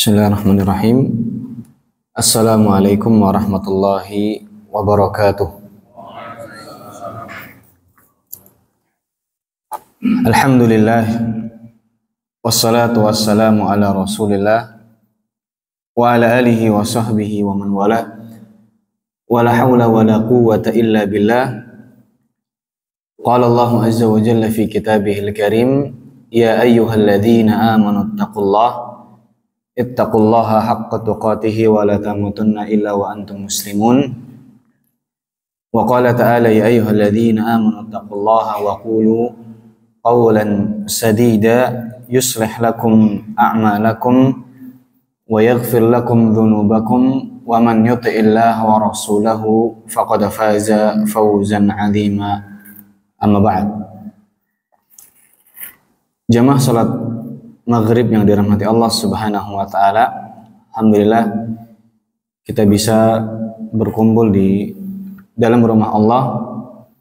Bismillahirrahmanirrahim. Assalamualaikum warahmatullahi wabarakatuh. Alhamdulillah, wassalatu wassalamu ala rasulillah wa ala alihi wa sahbihi wa man wala, wa la hawla wa la quwwata illa billah. Qala Allahu azza wa jalla fi kitabihil karim, ya ayyuhalladzina amanu ittaqullaha haqqa tuqatih wa la tamutunna illa wa antum muslimun. Wa qala ta'ala, ya ayyuhalladzina amanu ittaqullaha wa qulu qawlan sadida yuslih lakum a'malakum wa yaghfir lakum dhunubakum wa man yuti'illaha wa rasulahu faqad faza fawzan 'azima. Amma ba'd. Jamaah salat maghrib yang dirahmati Allah Subhanahu wa taala, alhamdulillah kita bisa berkumpul di dalam rumah Allah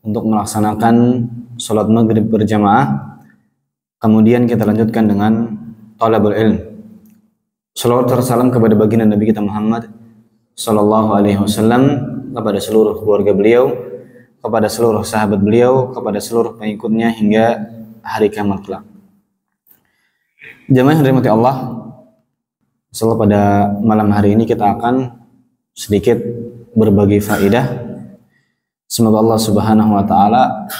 untuk melaksanakan salat maghrib berjamaah. Kemudian kita lanjutkan dengan talabul ilm. Shalawat dan salam kepada baginda Nabi kita Muhammad sallallahu alaihi wasallam, kepada seluruh keluarga beliau, kepada seluruh sahabat beliau, kepada seluruh pengikutnya hingga hari kiamat kelak. Jamaah yang dirahmati Allah, insyaallah pada malam hari ini kita akan sedikit berbagi faedah. Semoga Allah Subhanahu wa taala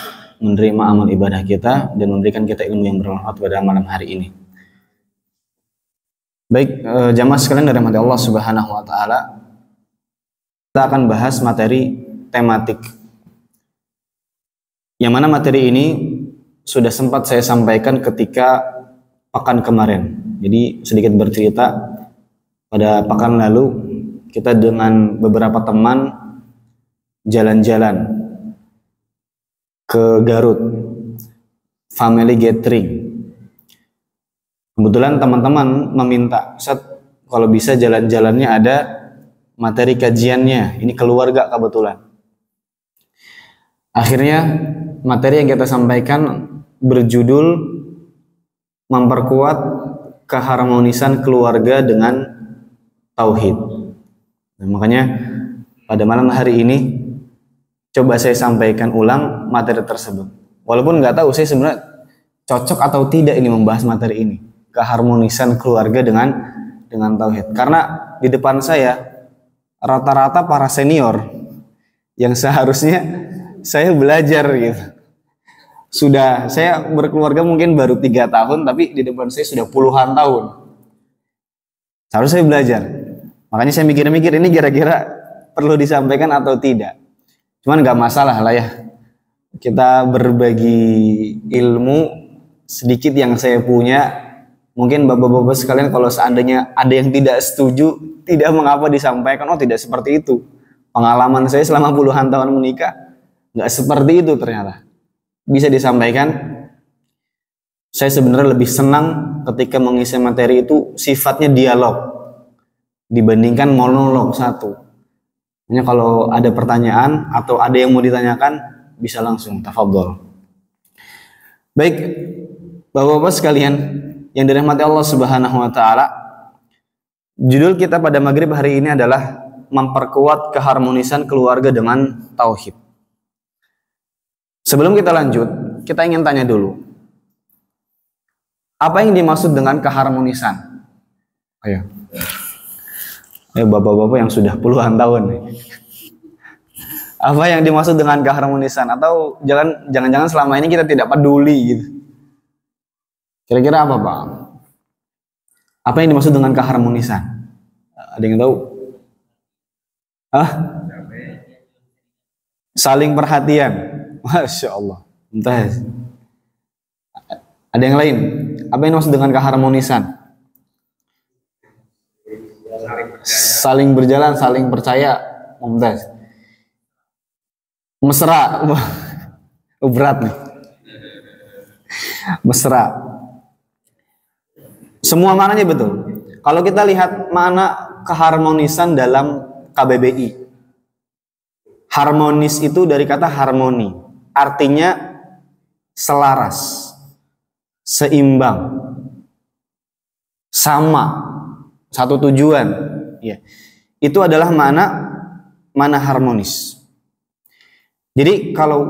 menerima amal ibadah kita dan memberikan kita ilmu yang bermanfaat pada malam hari ini. Baik, jamaah sekalian dirahmati Allah Subhanahu wa taala, kita akan bahas materi tematik. Yang mana materi ini sudah sempat saya sampaikan ketika pekan kemarin. Jadi sedikit bercerita, pada pekan lalu kita dengan beberapa teman jalan-jalan ke Garut, family gathering. Kebetulan teman-teman meminta, Ustaz, kalau bisa jalan-jalannya ada materi kajiannya, ini keluarga kebetulan. Akhirnya materi yang kita sampaikan berjudul memperkuat keharmonisan keluarga dengan tauhid. Nah, makanya pada malam hari ini coba saya sampaikan ulang materi tersebut. Walaupun nggak tahu saya sebenarnya cocok atau tidak ini membahas materi ini, keharmonisan keluarga dengan tauhid. Karena di depan saya rata-rata para senior yang seharusnya saya belajar gitu. Sudah, saya berkeluarga mungkin baru 3 tahun, tapi di depan saya sudah puluhan tahun. Seharusnya saya belajar. Makanya saya mikir-mikir ini kira-kira perlu disampaikan atau tidak. Cuman nggak masalah lah ya. Kita berbagi ilmu sedikit yang saya punya. Mungkin bapak-bapak sekalian kalau seandainya ada yang tidak setuju, tidak mengapa disampaikan. Oh, tidak seperti itu. Pengalaman saya selama puluhan tahun menikah nggak seperti itu ternyata. Bisa disampaikan. Saya sebenarnya lebih senang ketika mengisi materi itu sifatnya dialog dibandingkan monolog satu. Hanya kalau ada pertanyaan atau ada yang mau ditanyakan bisa langsung tafadhol. Baik, Bapak-bapak sekalian yang dirahmati Allah Subhanahu wa taala, judul kita pada maghrib hari ini adalah memperkuat keharmonisan keluarga dengan tauhid. Sebelum kita lanjut, kita ingin tanya dulu, apa yang dimaksud dengan keharmonisan? Ayo bapak-bapak yang sudah puluhan tahun nih. Apa yang dimaksud dengan keharmonisan? Atau jangan-jangan selama ini kita tidak peduli gitu. Kira-kira apa, Pak? Apa yang dimaksud dengan keharmonisan? Ada yang tahu? Saling perhatian. Masya Allah. Entah. Ada yang lain? Apa yang dimaksud dengan keharmonisan? Saling berjalan, saling percaya. Mumtaz. Mesra. Berat nih. Mesra. Semua maknanya betul. Kalau kita lihat makna keharmonisan dalam KBBI, harmonis itu dari kata harmoni, artinya selaras, seimbang, sama, satu tujuan. Ya. Itu adalah mana harmonis. Jadi kalau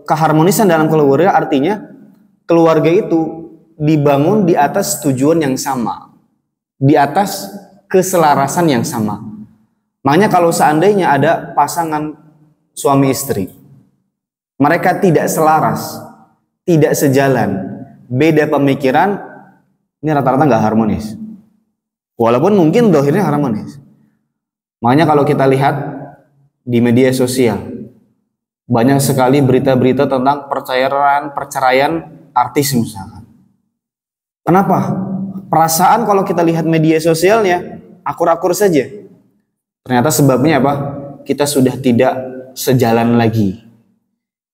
keharmonisan dalam keluarga artinya keluarga itu dibangun di atas tujuan yang sama, di atas keselarasan yang sama. Makanya kalau seandainya ada pasangan suami istri, mereka tidak selaras, tidak sejalan, beda pemikiran, ini rata-rata nggak harmonis. Walaupun mungkin dohirnya harmonis. Makanya kalau kita lihat di media sosial, banyak sekali berita-berita tentang perceraian artis misalkan. Kenapa? Perasaan kalau kita lihat media sosialnya akur-akur saja. Ternyata sebabnya apa? Kita sudah tidak sejalan lagi.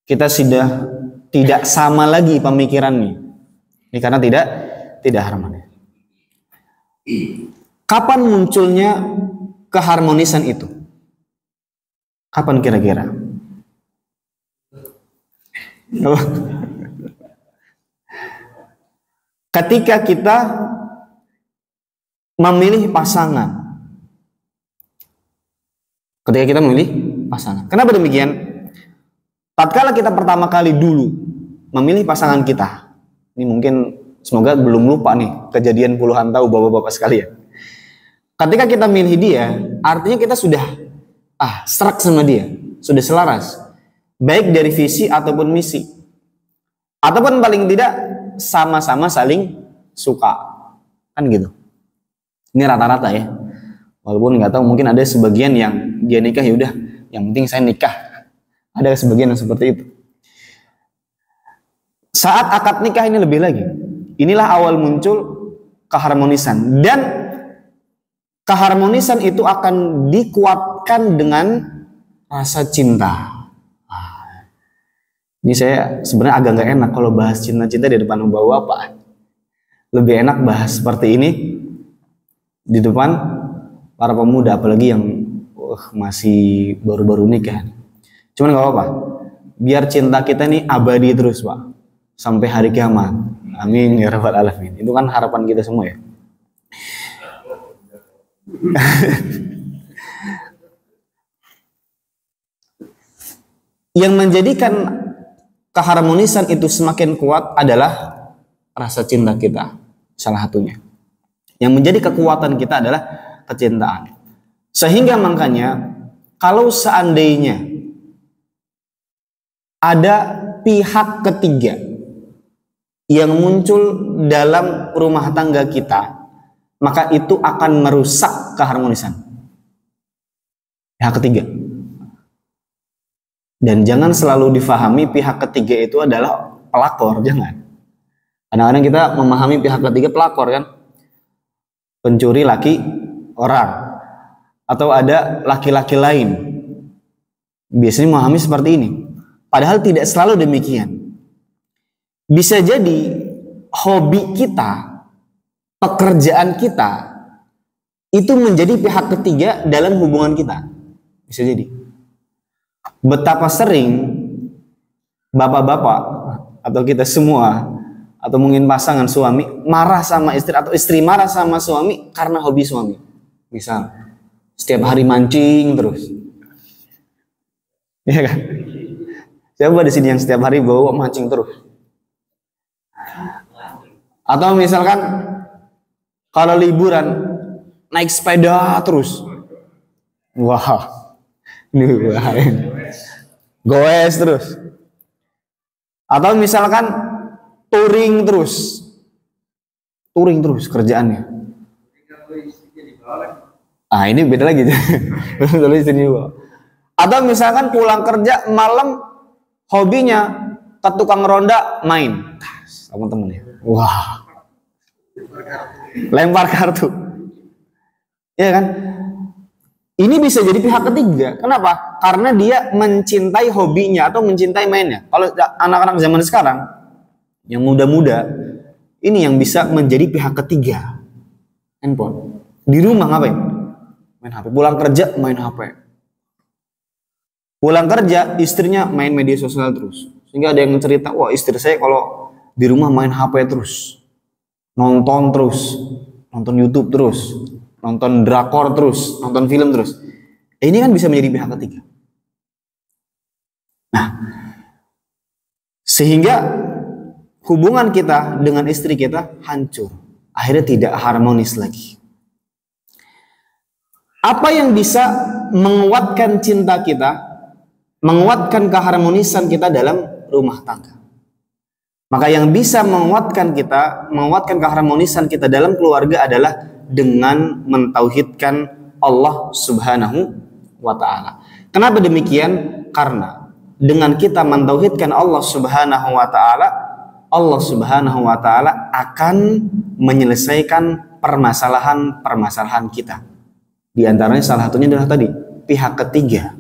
Kita sudah tidak sama lagi pemikirannya. Ini karena tidak harmonis. Kapan munculnya keharmonisan itu? Kapan kira-kira? Ketika kita memilih pasangan. Ketika kita memilih pasangan. Kenapa demikian? Tatkala kita pertama kali dulu memilih pasangan kita. Ini mungkin semoga belum lupa nih kejadian puluhan tahun bapak-bapak sekalian. Ketika kita milih dia, artinya kita sudah serak sama dia, sudah selaras. Baik dari visi ataupun misi. Ataupun paling tidak sama-sama saling suka. Kan gitu. Ini rata-rata ya. Walaupun nggak tahu, mungkin ada sebagian yang dia nikah ya udah, yang penting saya nikah. Ada sebagian yang seperti itu. Saat akad nikah ini lebih lagi. Inilah awal muncul keharmonisan, dan keharmonisan itu akan dikuatkan dengan rasa cinta. Ini saya sebenarnya agak nggak enak kalau bahas cinta-cinta di depan bapak-bapak. Lebih enak bahas seperti ini di depan para pemuda, apalagi yang masih baru-baru nikah. Cuman nggak apa-apa, biar cinta kita nih abadi terus Pak, sampai hari kiamat. Amin ya rabbal alamin. Itu kan harapan kita semua ya. Yang menjadikan keharmonisan itu semakin kuat adalah rasa cinta kita, salah satunya. Yang menjadi kekuatan kita adalah kecintaan. Sehingga makanya kalau seandainya ada pihak ketiga yang muncul dalam rumah tangga kita, maka itu akan merusak keharmonisan. Pihak ketiga. Dan jangan selalu difahami pihak ketiga itu adalah pelakor, jangan. Kadang-kadang kita memahami pihak ketiga pelakor kan, pencuri laki orang, atau ada laki-laki lain. Biasanya memahami seperti ini. Padahal tidak selalu demikian. Bisa jadi hobi kita, pekerjaan kita, itu menjadi pihak ketiga dalam hubungan kita. Bisa jadi. Betapa sering bapak-bapak atau kita semua, atau mungkin pasangan suami marah sama istri, atau istri marah sama suami karena hobi suami. Misal setiap hari mancing terus, ya kan? Siapa di sini yang setiap hari bawa mancing terus? Atau misalkan kalau liburan naik sepeda terus, wah, ini goes terus. Atau misalkan touring terus kerjaannya. Ini beda lagi. Atau misalkan pulang kerja malam, hobinya ke tukang ronda main sama temennya. Wah, lempar kartu, ya kan? Ini bisa jadi pihak ketiga. Kenapa? Karena dia mencintai hobinya atau mencintai mainnya. Kalau anak-anak zaman sekarang yang muda-muda, ini yang bisa menjadi pihak ketiga. Handphone. Di rumah ngapain? Main HP. Pulang kerja main HP. Pulang kerja istrinya main media sosial terus. Sehingga ada yang cerita, wah istri saya kalau di rumah main HP terus, nonton YouTube terus. nonton drakor terus, nonton film terus. Ini kan bisa menjadi pihak ketiga. Nah, sehingga hubungan kita dengan istri kita hancur. Akhirnya tidak harmonis lagi. Apa yang bisa menguatkan cinta kita, menguatkan keharmonisan kita dalam rumah tangga? Maka yang bisa menguatkan kita, menguatkan keharmonisan kita dalam keluarga adalah dengan mentauhidkan Allah Subhanahu wa ta'ala. Kenapa demikian? Karena dengan kita mentauhidkan Allah Subhanahu wa ta'ala, Allah Subhanahu wa ta'ala akan menyelesaikan permasalahan-permasalahan kita. Di antaranya salah satunya adalah tadi, pihak ketiga.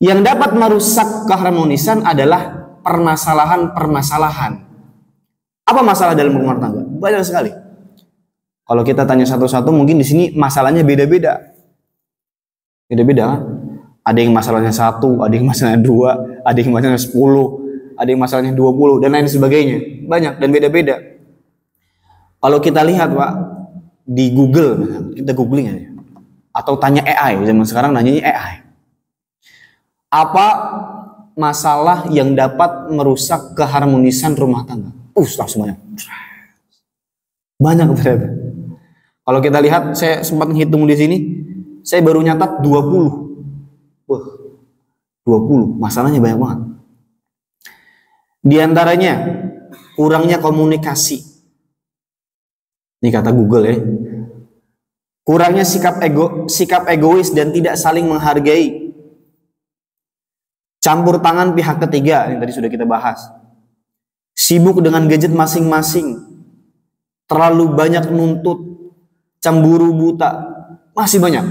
Yang dapat merusak keharmonisan adalah permasalahan-permasalahan. Apa masalah dalam rumah tangga? Banyak sekali. Kalau kita tanya satu-satu, mungkin di sini masalahnya beda-beda. Beda-beda kan? Ada yang masalahnya 1, ada yang masalahnya 2, ada yang masalahnya 10, ada yang masalahnya 20, dan lain sebagainya. Banyak dan beda-beda. Kalau kita lihat, Pak, di Google, kita googling aja. Atau tanya AI, zaman sekarang nanyanya AI. Apa masalah yang dapat merusak keharmonisan rumah tangga? Langsung banyak. Banyak ternyata. Kalau kita lihat, saya sempat menghitung di sini, saya baru nyatat 20. Wah, 20. Masalahnya banyak banget. Di antaranya, kurangnya komunikasi. Ini kata Google ya. Kurangnya sikap egois dan tidak saling menghargai. Campur tangan pihak ketiga, yang tadi sudah kita bahas. Sibuk dengan gadget masing-masing. Terlalu banyak nuntut. Cemburu buta. Masih banyak.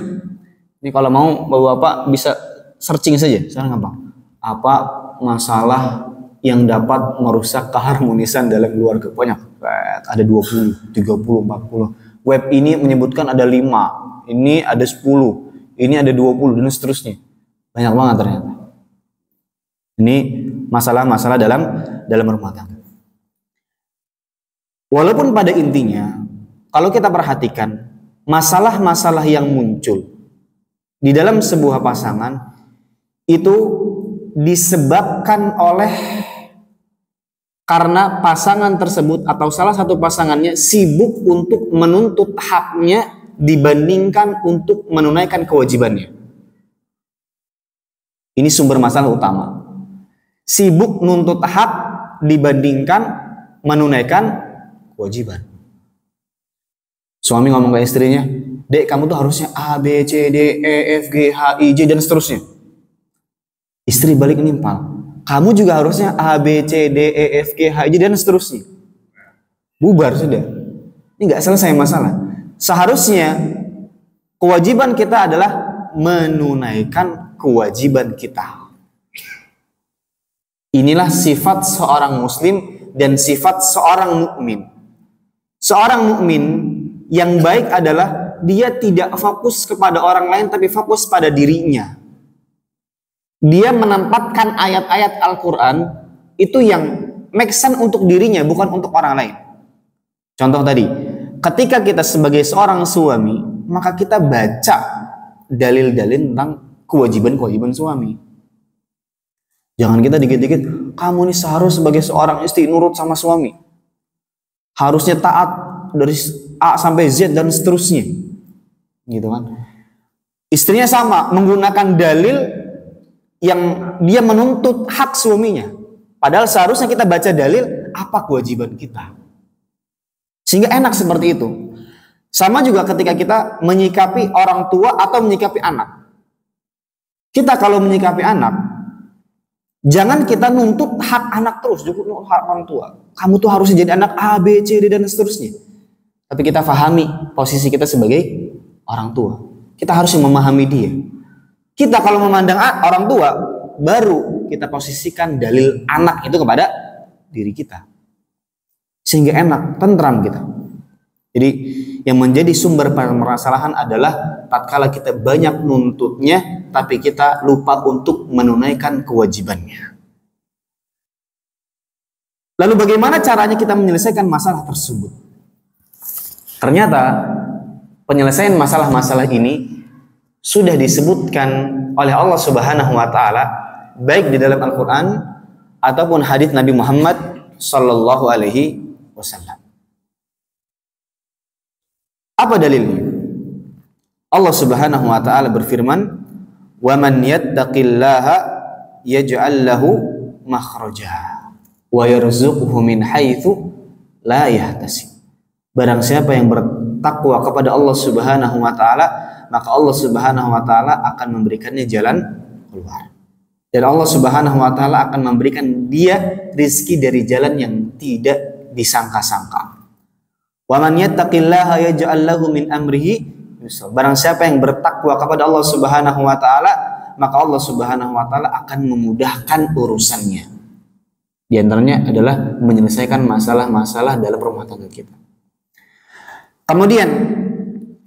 Ini kalau mau Bapak bisa searching saja, sekarang gampang. Apa masalah yang dapat merusak keharmonisan dalam keluarga? Banyak. Ada 20, 30, 40. Web ini menyebutkan ada 5, ini ada 10, ini ada 20, dan seterusnya. Banyak banget ternyata. Ini masalah-masalah dalam rumah tangga. Walaupun pada intinya, kalau kita perhatikan, masalah-masalah yang muncul di dalam sebuah pasangan itu disebabkan oleh karena pasangan tersebut atau salah satu pasangannya sibuk untuk menuntut haknya dibandingkan untuk menunaikan kewajibannya. Ini sumber masalah utama. Sibuk nuntut hak dibandingkan menunaikan kewajiban. Suami ngomong ke istrinya, "Dek, kamu tuh harusnya A, B, C, D, E, F, G, H, I, J, dan seterusnya." Istri balik nimpal, "Kamu juga harusnya A, B, C, D, E, F, G, H, I, J, dan seterusnya." Bubar sudah. Ini nggak selesai masalah. Seharusnya kewajiban kita adalah menunaikan kewajiban kita. Inilah sifat seorang muslim dan sifat seorang mukmin. Seorang mukmin yang baik adalah dia tidak fokus kepada orang lain tapi fokus pada dirinya. Dia menempatkan ayat-ayat Al-Quran itu yang make sense untuk dirinya, bukan untuk orang lain. Contoh tadi, ketika kita sebagai seorang suami, maka kita baca dalil-dalil tentang kewajiban-kewajiban suami. Jangan kita dikit-dikit, kamu ini seharusnya sebagai seorang istri nurut sama suami. Harusnya taat dari A sampai Z dan seterusnya. Gitu kan. Istrinya sama, menggunakan dalil yang dia menuntut hak suaminya. Padahal seharusnya kita baca dalil apa kewajiban kita. Sehingga enak seperti itu. Sama juga ketika kita menyikapi orang tua atau menyikapi anak. Kita kalau menyikapi anak, jangan kita nuntut hak anak terus, nuntut hak orang tua. Kamu tuh harusnya jadi anak A, B, C, D, dan seterusnya. Tapi kita pahami posisi kita sebagai orang tua. Kita harus memahami dia. Kita kalau memandang orang tua, baru kita posisikan dalil anak itu kepada diri kita. Sehingga enak, tentram kita. Jadi yang menjadi sumber permasalahan adalah tatkala kita banyak nuntutnya, tapi kita lupa untuk menunaikan kewajibannya. Lalu bagaimana caranya kita menyelesaikan masalah tersebut? Ternyata penyelesaian masalah-masalah ini sudah disebutkan oleh Allah Subhanahu wa taala baik di dalam Al-Qur'an ataupun hadis Nabi Muhammad sallallahu alaihi wasallam. Apa dalilnya? Allah Subhanahu wa taala berfirman, "Wa man yattaqillaha yaj'al lahu makhraja wa yarzuqhu min haitsu la yahtasib." Barang siapa yang bertakwa kepada Allah Subhanahu wa taala, maka Allah Subhanahu wa taala akan memberikannya jalan keluar. Dan Allah Subhanahu wa taala akan memberikan dia rizki dari jalan yang tidak disangka-sangka. Wa man yattaqillaha yaj'al lahu min amrihi yusra. Barang siapa yang bertakwa kepada Allah Subhanahu wa taala, maka Allah Subhanahu wa taala akan memudahkan urusannya. Di antaranya adalah menyelesaikan masalah-masalah dalam rumah tangga kita. Kemudian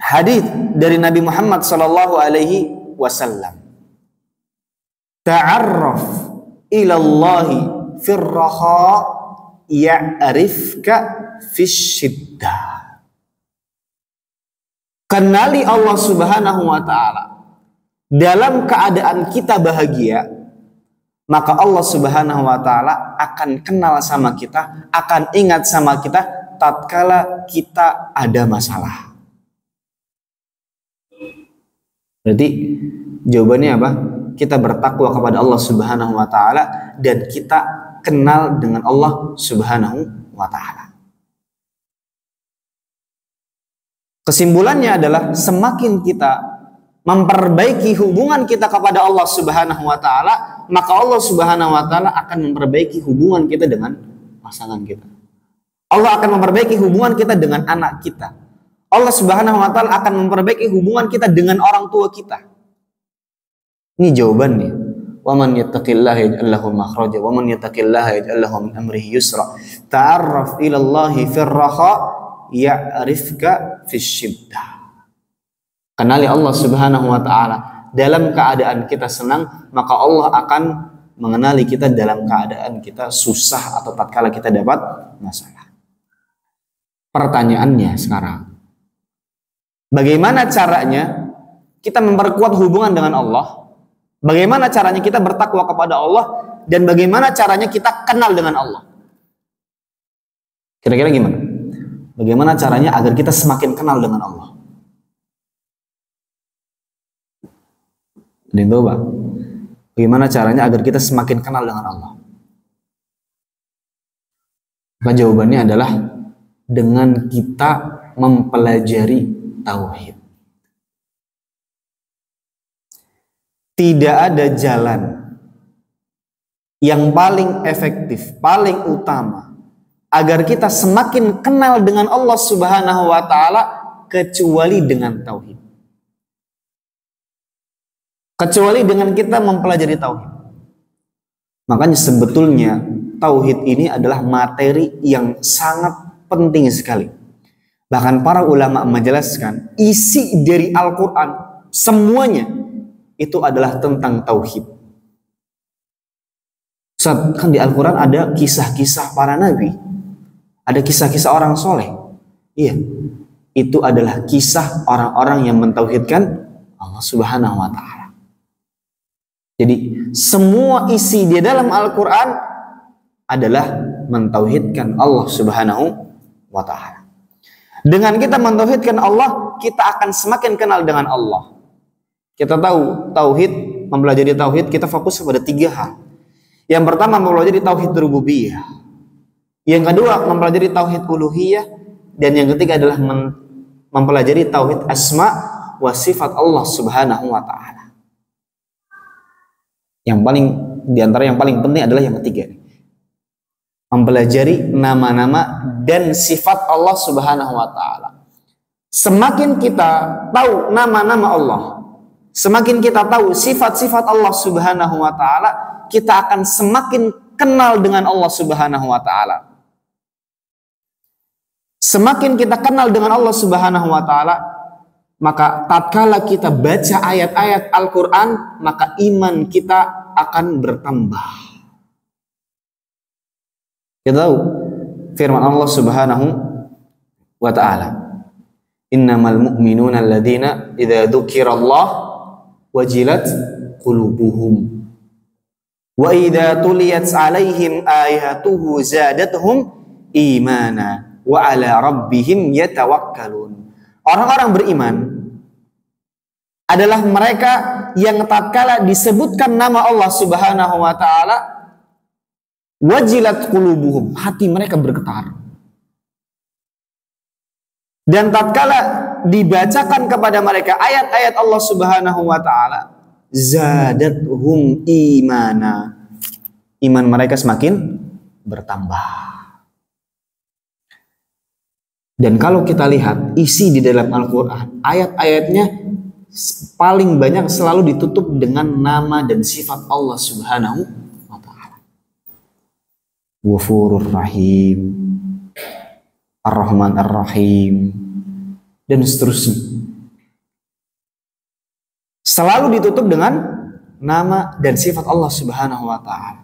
hadis dari Nabi Muhammad sallallahu alaihi wasallam, ta'arraf ila Allah fir raha ya'rifka fis syiddah. Kenali Allah Subhanahu wa taala dalam keadaan kita bahagia, maka Allah Subhanahu wa taala akan kenal sama kita, akan ingat sama kita tatkala kita ada masalah. Berarti jawabannya apa? Kita bertakwa kepada Allah Subhanahu wa taala dan kita kenal dengan Allah Subhanahu wa taala. Kesimpulannya adalah semakin kita memperbaiki hubungan kita kepada Allah Subhanahu wa taala, maka Allah Subhanahu wa taala akan memperbaiki hubungan kita dengan pasangan kita. Allah akan memperbaiki hubungan kita dengan anak kita. Allah Subhanahu wa taala akan memperbaiki hubungan kita dengan orang tua kita. Ini jawabannya. Wa man yattaqillaha yaj'al lahu makhraja wa man yattaqillaha yaj'al lahu min amrihi yusra. Ta'arraf ila Allahi fir raha ya'rifka fis syiddah. Kenali Allah Subhanahu wa taala dalam keadaan kita senang, maka Allah akan mengenali kita dalam keadaan kita susah atau tatkala kita dapat masalah. Pertanyaannya sekarang, bagaimana caranya kita memperkuat hubungan dengan Allah? Bagaimana caranya kita bertakwa kepada Allah? Dan bagaimana caranya kita kenal dengan Allah? Kira-kira gimana? Bagaimana caranya agar kita semakin kenal dengan Allah? Ada yang tahu, Pak? Bagaimana caranya agar kita semakin kenal dengan Allah? Maka jawabannya adalah dengan kita mempelajari tauhid. Tidak ada jalan yang paling efektif, paling utama agar kita semakin kenal dengan Allah Subhanahu wa taala kecuali dengan tauhid. Kecuali dengan kita mempelajari tauhid. Makanya sebetulnya tauhid ini adalah materi yang sangat penting sekali. Bahkan para ulama menjelaskan isi dari Al-Quran semuanya itu adalah tentang tauhid. Kan di Al-Quran ada kisah-kisah para nabi, ada kisah-kisah orang soleh. Iya, itu adalah kisah orang-orang yang mentauhidkan Allah Subhanahu wa taala. Jadi semua isi di dalam Al-Quran adalah mentauhidkan Allah Subhanahu wa ta'ala. Dengan kita mentauhidkan Allah, kita akan semakin kenal dengan Allah. Kita tahu tauhid, mempelajari tauhid, kita fokus pada 3 hal. Yang pertama mempelajari tauhid rububiyah. Yang kedua mempelajari tauhid uluhiyah, dan yang ketiga adalah mempelajari tauhid asma wa sifat Allah Subhanahu wa ta'ala. Yang paling diantara yang paling penting adalah yang ketiga, mempelajari nama-nama dan sifat Allah Subhanahu wa taala. Semakin kita tahu nama-nama Allah, semakin kita tahu sifat-sifat Allah Subhanahu wa taala, kita akan semakin kenal dengan Allah Subhanahu wa taala. Semakin kita kenal dengan Allah Subhanahu wa taala, maka tatkala kita baca ayat-ayat Al-Qur'an, maka iman kita akan bertambah. Kita tahu firman Allah Subhanahu wa taala, Innamal mu'minuna alladzina idza dzukirallah wajilat qulubuhum wa idza tuliyat 'alaihim ayatuhu zadatuhum imana wa 'ala rabbihim yatawakkalun. Orang-orang beriman adalah mereka yang tatkala disebutkan nama Allah Subhanahu wa taala wajilat qulubuhum, hati mereka bergetar. Dan tatkala dibacakan kepada mereka ayat-ayat Allah Subhanahu wa taala, zadatuhum imana. Iman mereka semakin bertambah. Dan kalau kita lihat isi di dalam Al-Qur'an, ayat-ayatnya paling banyak selalu ditutup dengan nama dan sifat Allah Subhanahu wa taala. Ghafurur Rahim, Ar-Rahman Ar-Rahim, dan seterusnya. Selalu ditutup dengan nama dan sifat Allah Subhanahu wa taala.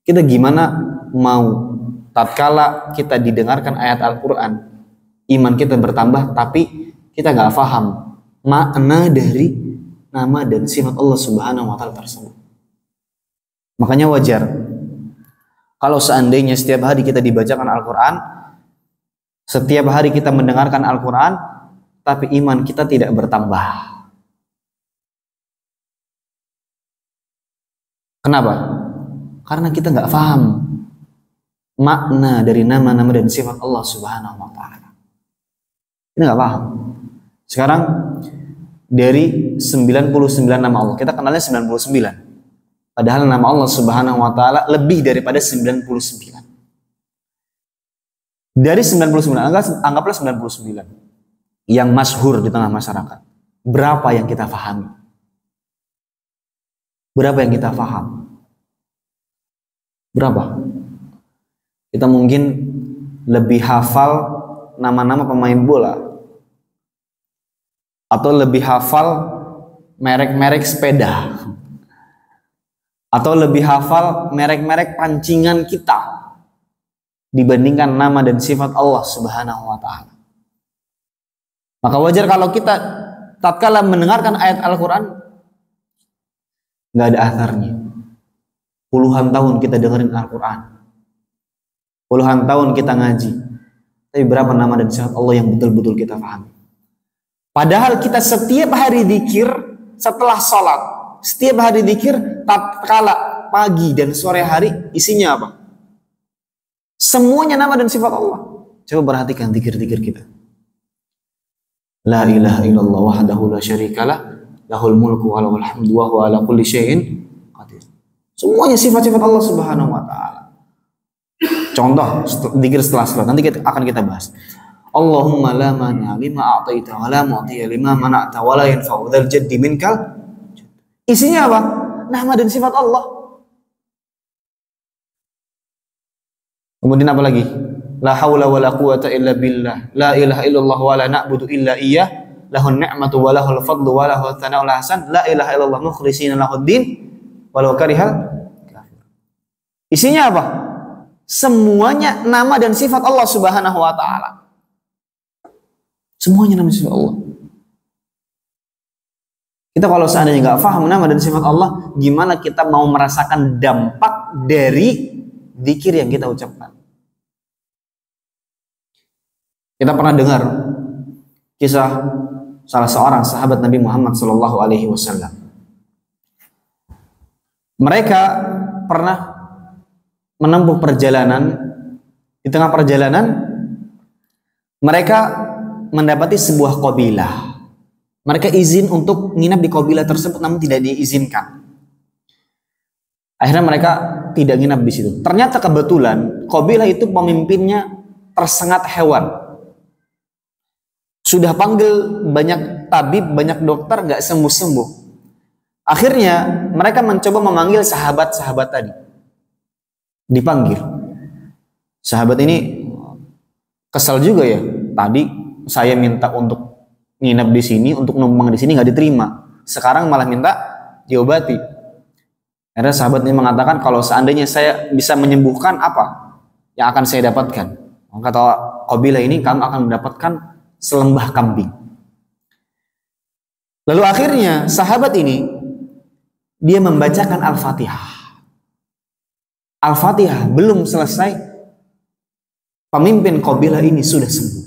Kita gimana mau tatkala kita didengarkan ayat Al-Qur'an, iman kita bertambah tapi kita nggak paham makna dari nama dan sifat Allah Subhanahu wa taala tersebut. Makanya wajar kalau seandainya setiap hari kita dibacakan Al-Qur'an, setiap hari kita mendengarkan Al-Qur'an, tapi iman kita tidak bertambah. Kenapa? Karena kita nggak paham makna dari nama-nama dan sifat Allah Subhanahu wa taala. Kita nggak paham. Sekarang dari 99 nama Allah, kita kenalnya 99. Padahal nama Allah Subhanahu wa taala lebih daripada 99. Dari 99, anggaplah 99 yang masyhur di tengah masyarakat. Berapa yang kita pahami? Berapa yang kita paham? Berapa? Kita mungkin lebih hafal nama-nama pemain bola, atau lebih hafal merek-merek sepeda, atau lebih hafal merek-merek pancingan kita dibandingkan nama dan sifat Allah Subhanahu wa taala. Maka wajar kalau kita tatkala mendengarkan ayat Al-Qur'an nggak ada asarnya. Puluhan tahun kita dengerin Al-Qur'an, puluhan tahun kita ngaji, tapi berapa nama dan sifat Allah yang betul-betul kita pahami? Padahal kita setiap hari zikir setelah sholat, setiap hari zikir tatkala pagi dan sore hari, isinya apa? Semuanya nama dan sifat Allah. Coba perhatikan zikir-zikir kita. La ilaha illallah wahdahu la syarikalah, lahul mulku wa lahul hamdu wa huwa ala kulli syai'in qadir. Semuanya sifat-sifat Allah Subhanahu wa taala. Contoh zikir setelah salat, nanti akan kita bahas. Allahumma la mani lima a'taita wa la mu'tiya lima mana'ta wa la yanfa'u dzal jaddi minkal. Isinya apa? Nama dan sifat Allah. Kemudian apa lagi? La haula wa la quwata illa billah, la ilaha illallah wa la na'budu illa iyyah, lahun ni'matu wa lahul fadlu wa lahu tsana'ul hasan, la ilaha illallah mukhlishina lahuddin walau karihal kafir. Isinya apa? Semuanya nama dan sifat Allah Subhanahu wa taala. Semuanya nama dan sifat Allah. Kita kalau seandainya nggak paham nama dan sifat Allah, gimana kita mau merasakan dampak dari zikir yang kita ucapkan? Kita pernah dengar kisah salah seorang sahabat Nabi Muhammad SAW. Mereka pernah menempuh perjalanan. Di tengah perjalanan mereka mendapati sebuah qabilah. Mereka izin untuk nginap di qabilah tersebut, namun tidak diizinkan. Akhirnya mereka tidak nginap di situ. Ternyata kebetulan qabilah itu pemimpinnya tersengat hewan. Sudah panggil banyak tabib, banyak dokter, nggak sembuh-sembuh. Akhirnya mereka mencoba memanggil sahabat-sahabat tadi. Dipanggil. Sahabat ini kesal juga ya. Tadi saya minta untuk nginep di sini, untuk numpang di sini nggak diterima. Sekarang malah minta diobati. Akhirnya sahabat ini mengatakan, kalau seandainya saya bisa menyembuhkan, apa yang akan saya dapatkan? Kata qabilah ini, kamu akan mendapatkan selembah kambing. Lalu akhirnya sahabat ini dia membacakan Al-Fatihah. Al-Fatihah belum selesai, pemimpin kabilah ini sudah sembuh.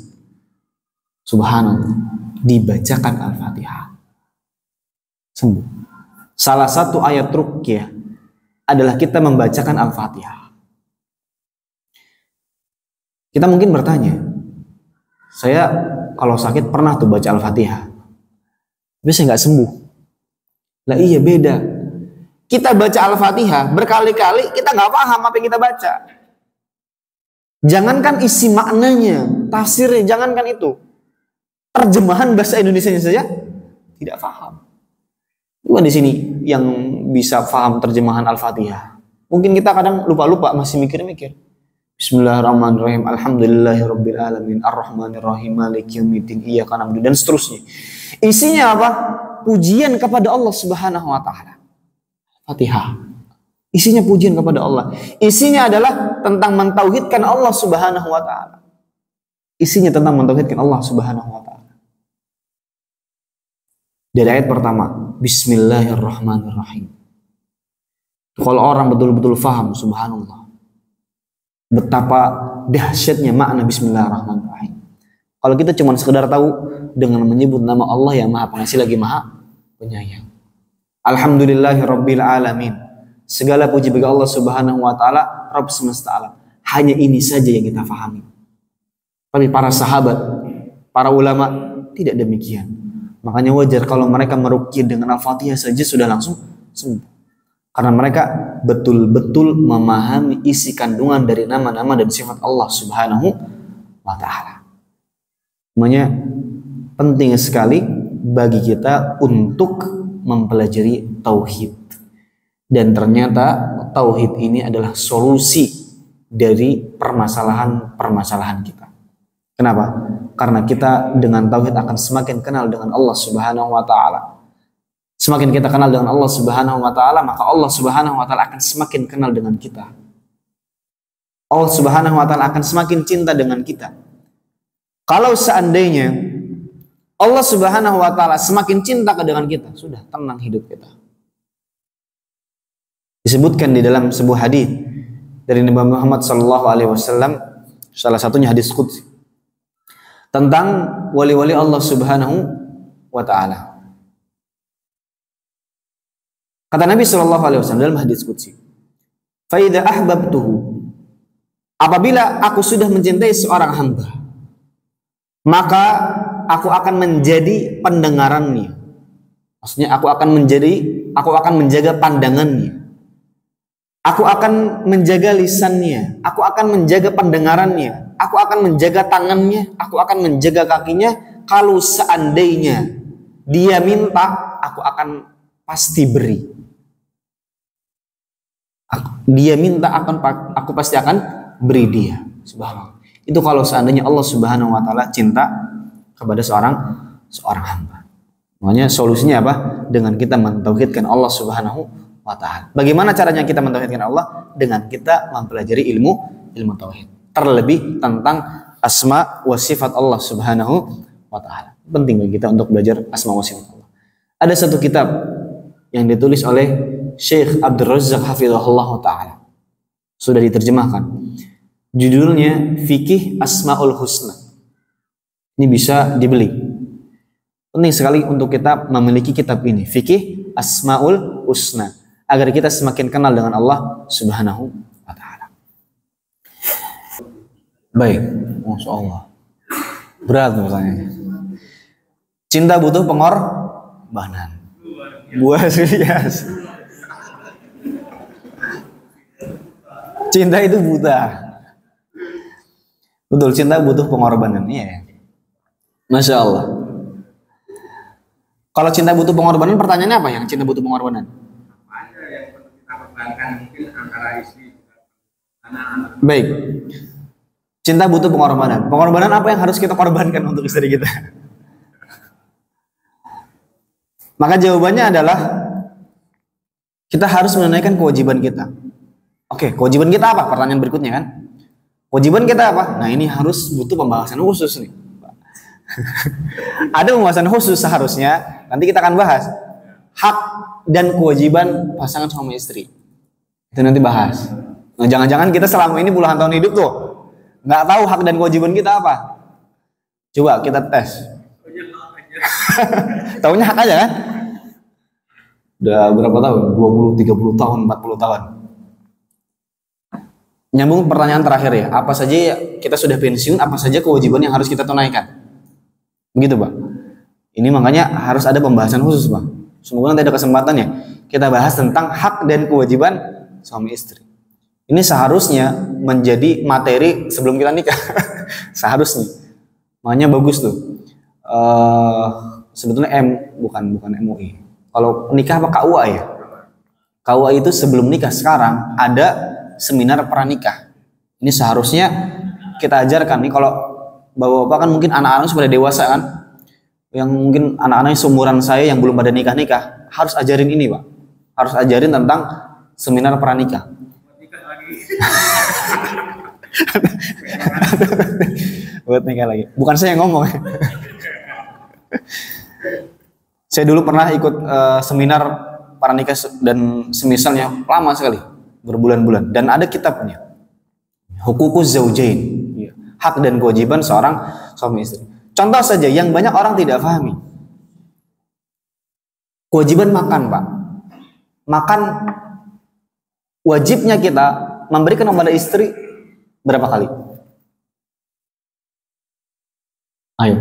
Subhanallah, dibacakan Al-Fatihah, sembuh. Salah satu ayat ruqyah adalah kita membacakan Al-Fatihah. Kita mungkin bertanya, saya kalau sakit pernah tuh baca Al-Fatihah, tapi saya nggak sembuh. Lah iya, beda. Kita baca Al-Fatihah berkali-kali, kita nggak paham apa yang kita baca. Jangankan isi maknanya, tafsirnya, jangankan itu. Terjemahan bahasa Indonesianya saja tidak paham. Cuma di sini yang bisa paham terjemahan Al-Fatihah. Mungkin kita kadang lupa-lupa, masih mikir-mikir. Bismillahirrahmanirrahim. Alhamdulillahirabbil alamin. Arrahmanirrahim. Maliki yaumiddin. Iyyaka na'budu, dan seterusnya. Isinya apa? Pujian kepada Allah Subhanahu wa taala. Fatihah. Isinya pujian kepada Allah. Isinya adalah tentang mentauhidkan Allah Subhanahu wa taala. Isinya tentang mentauhidkan Allah Subhanahu wa taala. Dari ayat pertama, Bismillahirrahmanirrahim. Kalau orang betul-betul faham, subhanallah, betapa dahsyatnya makna Bismillahirrahmanirrahim. Kalau kita cuma sekedar tahu dengan menyebut nama Allah yang Maha Pengasih lagi Maha Penyayang. Alhamdulillahirabbil alamin. Segala puji bagi Allah Subhanahu wa taala, Rabb semesta alam. Hanya ini saja yang kita fahami. Tapi para sahabat, para ulama tidak demikian. Makanya wajar kalau mereka meruqyah dengan Al-Fatihah saja sudah langsung sembuh. Karena mereka betul-betul memahami isi kandungan dari nama-nama dan sifat Allah Subhanahu wa taala. Makanya penting sekali bagi kita untuk mempelajari tauhid. Dan ternyata tauhid ini adalah solusi dari permasalahan-permasalahan kita. Kenapa? Karena kita dengan tauhid akan semakin kenal dengan Allah Subhanahu wa taala. Semakin kita kenal dengan Allah Subhanahu wa taala, maka Allah Subhanahu wa taala akan semakin kenal dengan kita. Allah Subhanahu wa taala akan semakin cinta dengan kita. Kalau seandainya Allah Subhanahu wa taala semakin cinta dengan kita, sudah tenang hidup kita. Disebutkan di dalam sebuah hadis dari Nabi Muhammad sallallahu alaihi wasallam, salah satunya hadis qudsi, tentang wali-wali Allah Subhanahu wa taala. Kata Nabi sallallahu alaihi wasallam dalam hadis qudsi, "Fa idza ahbabtuhu", apabila aku sudah mencintai seorang hamba, maka aku akan menjadi pendengarannya. Maksudnya aku akan menjaga pandangannya. Aku akan menjaga lisannya, aku akan menjaga pendengarannya, aku akan menjaga tangannya, aku akan menjaga kakinya. Kalau seandainya dia minta, aku akan pasti beri. Dia minta, aku pasti akan beri dia. Subhanallah. Itu kalau seandainya Allah Subhanahu wa taala cinta kepada seorang hamba. Makanya solusinya apa? Dengan kita mentauhidkan Allah Subhanahu wa taala. Bagaimana caranya kita mentauhidkan Allah? Dengan kita mempelajari ilmu tauhid. Terlebih tentang asma wa sifat Allah Subhanahu wa taala. Penting bagi kita untuk belajar asma wa sifat Allah. Ada satu kitab yang ditulis oleh Syekh Abdul Razzaq hafizahullah taala. Sudah diterjemahkan. Judulnya Fikih Asmaul Husna. Ini bisa dibeli. Penting sekali untuk kita memiliki kitab ini, Fikih Asmaul Husna, agar kita semakin kenal dengan Allah Subhanahu wa taala. Baik, Masya Allah. Berat pertanyaannya. Cinta butuh pengorbanan. Buah serius. Cinta itu buta. Betul, cinta butuh pengorbanan. Iya. Masya Allah. Kalau cinta butuh pengorbanan, pertanyaannya apa yang cinta butuh pengorbanan? Ada yang perlu kita korbankan mungkin antara istri dan anak-anak. Baik. Cinta butuh pengorbanan. Pengorbanan apa yang harus kita korbankan untuk istri kita? Maka jawabannya adalah kita harus menunaikan kewajiban kita. Oke, kewajiban kita apa? Pertanyaan berikutnya kan. Kewajiban kita apa? Nah, ini harus butuh pembahasan khusus nih. Ada pembahasan khusus seharusnya, nanti kita akan bahas hak dan kewajiban pasangan suami istri. Itu nanti bahas. Nah, jangan-jangan kita selama ini puluhan tahun hidup tuh nggak tahu hak dan kewajiban kita apa. Coba kita tes. Taunya hak aja kan? Udah berapa tahun? 20, 30 tahun, 40 tahun. Nyambung pertanyaan terakhir ya. Apa saja kita sudah pensiun, apa saja kewajiban yang harus kita tunaikan? Begitu, Pak. Ini makanya harus ada pembahasan khusus, Pak. Semoga nanti ada kesempatan ya kita bahas tentang hak dan kewajiban suami istri. Ini seharusnya menjadi materi sebelum kita nikah. Seharusnya. Makanya bagus tuh. Sebetulnya bukan MUI. Kalau nikah apa KUA ya? KUA itu sebelum nikah sekarang ada seminar pranikah. Ini seharusnya kita ajarkan nih, kalau bapak-bapak kan mungkin anak-anak sudah dewasa kan, yang mungkin anak-anak seumuran saya yang belum pada nikah-nikah, harus ajarin ini, Pak. Harus ajarin tentang seminar pranikah. Buat nikah lagi. Bukan saya yang ngomong. Saya dulu pernah ikut seminar pranikah dan semisalnya, lama sekali, berbulan-bulan, dan ada kitabnya. Hukukuz Zaujain, hak dan kewajiban seorang suami istri. Contoh saja yang banyak orang tidak pahami. Kewajiban makan, Pak. Makan, wajibnya kita memberikan kepada istri berapa kali? Ayo.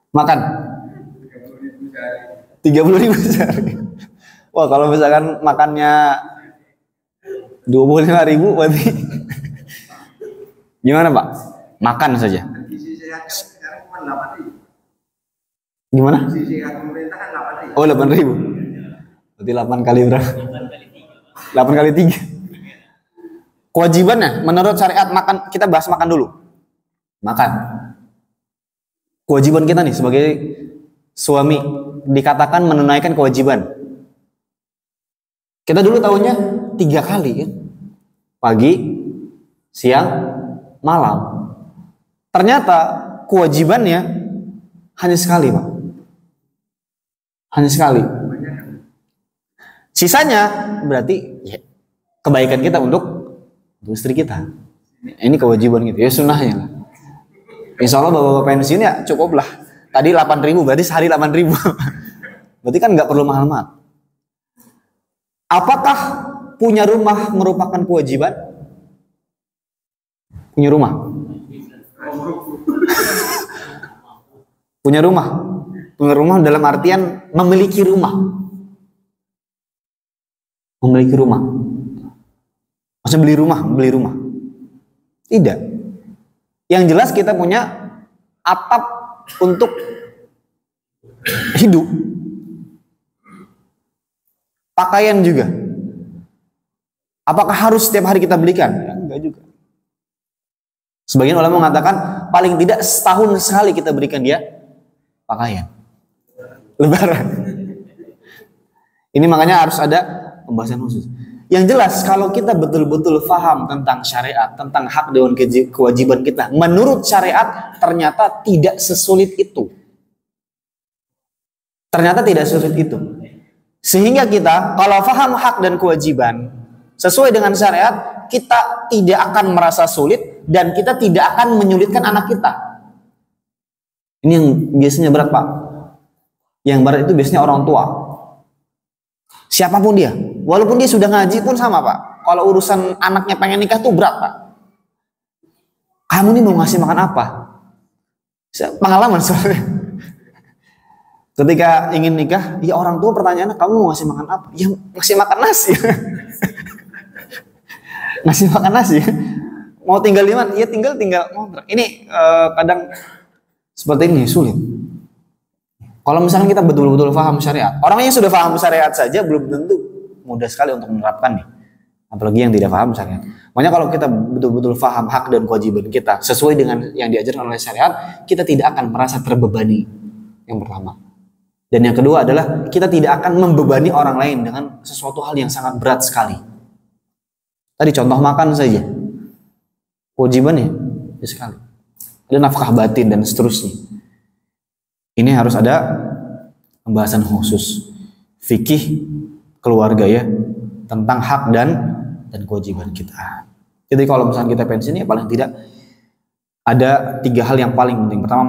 Makan 30.000 sehari. Wah, kalau misalkan makannya 25.000 berarti gimana, Pak? Makan saja. Gimana? Oh, 8.000. Berarti 8 kali berapa? 8 kali 3. Kewajibannya menurut syariat makan, kita bahas makan dulu. Makan. Kewajiban kita nih sebagai suami dikatakan menunaikan kewajiban. Kita dulu tahunya 3 kali kan? Pagi, siang, malam. Ternyata kewajibannya hanya sekali, Pak. Hanya sekali. Sisanya berarti ya, kebaikan kita untuk istri kita. Ini kewajiban gitu ya, sunnahnya lah. Insya Allah bapak-bapak pensiun ya cukup lah. Tadi 8.000 berarti sehari 8.000. Berarti kan nggak perlu mahal-mahal. Apakah punya rumah merupakan kewajiban? Punya rumah? Punya rumah? Punya rumah dalam artian memiliki rumah. Memiliki rumah. Maksudnya beli rumah. Tidak. Yang jelas kita punya atap untuk hidup. Pakaian juga. Apakah harus setiap hari kita belikan? Ya, enggak juga. Sebagian ulama mengatakan paling tidak setahun sekali kita berikan dia pakaian. Lebaran. Ini makanya harus ada pembahasan khusus. Yang jelas kalau kita betul-betul paham tentang syariat, tentang hak dan kewajiban kita, menurut syariat ternyata tidak sesulit itu. Ternyata tidak sesulit itu. Sehingga kita kalau paham hak dan kewajiban sesuai dengan syariat, kita tidak akan merasa sulit dan kita tidak akan menyulitkan anak kita. Ini yang biasanya berat, Pak. Yang berat itu biasanya orang tua. Siapapun dia, walaupun dia sudah ngaji pun sama, Pak. Kalau urusan anaknya pengen nikah tuh berat, Pak. Kamu nih mau ngasih makan apa? Pengalaman soalnya. Ketika ingin nikah, ya orang tua pertanyaannya, kamu mau ngasih makan apa? Ya ngasih makan nasi. Ngasih makan nasi. Mau tinggal di mana? Ya tinggal ngontrak. Ini kadang seperti ini sulit. Kalau misalnya kita betul-betul paham syariat, orang yang sudah paham syariat saja belum tentu mudah sekali untuk menerapkannya. Apalagi yang tidak paham syariat. Makanya kalau kita betul-betul paham hak dan kewajiban kita sesuai dengan yang diajarkan oleh syariat, kita tidak akan merasa terbebani. Yang pertama. Dan yang kedua adalah kita tidak akan membebani orang lain dengan sesuatu hal yang sangat berat sekali. Tadi contoh makan saja. kewajibannya ya sekali. Ada nafkah batin dan seterusnya. Ini harus ada pembahasan khusus fikih keluarga ya, tentang hak dan kewajiban kita. Jadi kalau misalnya kita pensiun ya paling tidak ada 3 hal yang paling penting. Pertama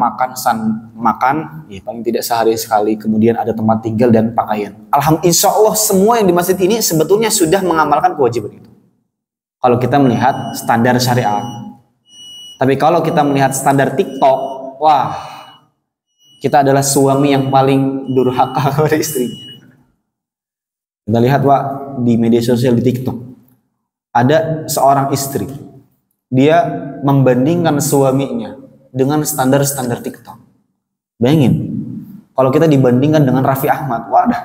makan ya paling tidak sehari sekali, kemudian ada tempat tinggal dan pakaian. Alhamdulillah, insya Allah semua yang di masjid ini sebetulnya sudah mengamalkan kewajiban itu. Kalau kita melihat standar syariat. Tapi kalau kita melihat standar TikTok, wah, kita adalah suami yang paling durhaka kepada istrinya. Kita lihat Pak di media sosial di TikTok, ada seorang istri, dia membandingkan suaminya dengan standar-standar TikTok. Bayangin, kalau kita dibandingkan dengan Raffi Ahmad, wadah,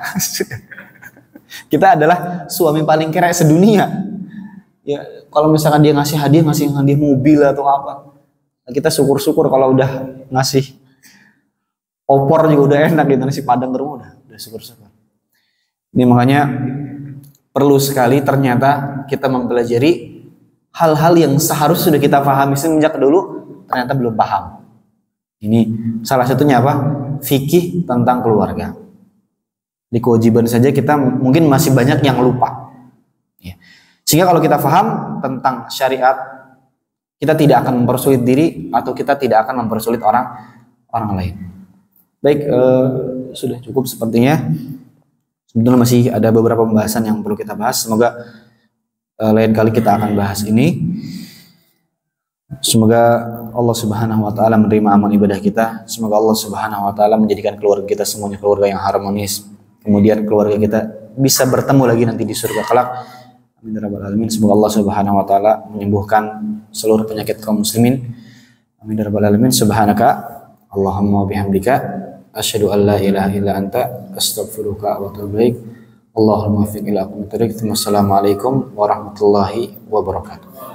kita adalah suami paling kere sedunia. Ya, kalau misalkan dia ngasih hadiah mobil atau apa, kita syukur-syukur. Kalau udah ngasih opor juga udah enak gitu, nasi padang ke rumah udah syukur-syukur. Ini makanya perlu sekali ternyata kita mempelajari hal-hal yang seharusnya sudah kita pahami semenjak dulu, ternyata belum paham. Ini salah satunya apa? Fikih tentang keluarga. Di kewajiban saja kita mungkin masih banyak yang lupa. Ya. Sehingga kalau kita paham tentang syariat, kita tidak akan mempersulit diri atau kita tidak akan mempersulit orang lain. Baik, sudah cukup sepertinya. Sebetulnya masih ada beberapa pembahasan yang perlu kita bahas. Semoga lain kali kita akan bahas ini. Semoga Allah Subhanahu wa taala menerima amal ibadah kita. Semoga Allah Subhanahu wa taala menjadikan keluarga kita semuanya keluarga yang harmonis. Kemudian keluarga kita bisa bertemu lagi nanti di surga kelak. Amin ya rabbal alamin. Semoga Allah Subhanahu wa taala menyembuhkan seluruh penyakit kaum muslimin. Amin ya rabbal alamin. Subhanaka Allahumma wa bihamdika asyhadu an la ilaha illa anta astaghfiruka wa atubu ilaik. Allahumma fiq ila aqwamit thoriq. Wassalamualaikum warahmatullahi wabarakatuh.